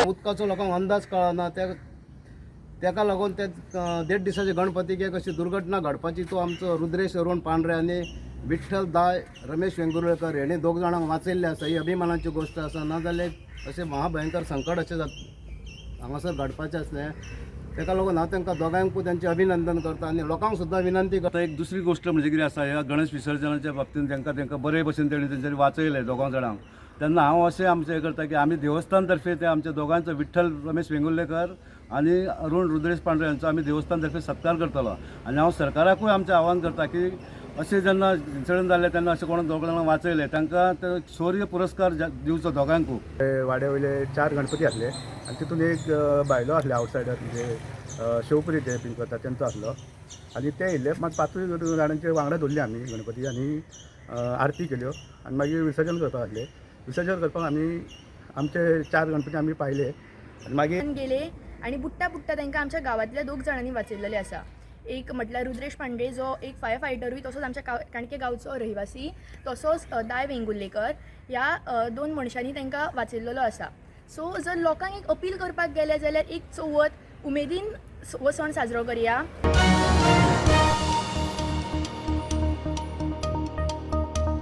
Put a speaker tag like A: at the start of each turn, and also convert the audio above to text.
A: उदकाचो लोकांक अंदाज कळना तेका लागून ते 1.5 दिसाचे गणपतीक एक अशी दुर्घटना घडपाची तो आमचो रुद्रेश अरुण पांढरे आनी विठ्ठल दाय रमेश वेंगुर्लेकर हेणी दोग जाणांक वाचयल्ले आसा. ही अभिमानाची गोष्ट आसा. नाजाल्यार अशें महाभयंकर संकट अशें हांगासर घडपाचें आसलें. तेका लागून हांव तांकां दोगांकूय तांचें अभिनंदन करता आनी लोकांक सुद्दां विनंती करता.
B: एक दुसरी गोष्ट म्हणजे कितें आसा, ह्या गणेश विसर्जनाच्या बाबतींत तांकां बरे भशेन तेंच्यांनी वाचयले दोगां जाणांक. तेन्ना हांव अशें आमचें हें करता की आमी देवस्थान तर्फे ते आमच्या दोगांचो विठ्ठल रमेश वेंगुर्लेकर आनी अरुण रुद्रेश पांढरे हांचो आमी देवस्थान तर्फे सत्कार करतलो. आनी हांव सरकाराकूय आमचें आव्हान करता की अशें जेन्ना इन्सिडंट जाल्ले तेन्ना अशें कोण दोग जाणांक वाचयले तांकां ते शौर्य पुरस्कार दिवचो दोगांकूय.
C: वाड्यावयले 4 गणपती आसले आनी तितून एक भायलो आसले आवटसायडर म्हणजे शिवपुरी ते बीन करता तेंचो आसलो आनी ते येयल्ले. मात 5 जाणांचे वांगडा धरले आमी गणपती आनी आरती केल्यो आनी मागीर विसर्जन करपाक आसले. विसर्जन करपाक आमी आमचे 4 गणपती आमी पाहिले आनी मागीर
D: गेले आनी बुट्टा तांकां आमच्या गांवांतल्या 2 जाणांनी वाचयल्लेले आसा. एक म्हटल्यार रुद्रेश पांडे जो एक फायर फायटरूय तसोच आमच्या काणके गांवचो रहिवासी, तसोच दाय वेंगुर्लेकर ह्या 2 मनशांनी तांकां वाचयल्लो आसा. सो जर लोकांक एक अपील करपाक गेले जाल्यार एक चवथ उमेदीन हो सण साजरो करया.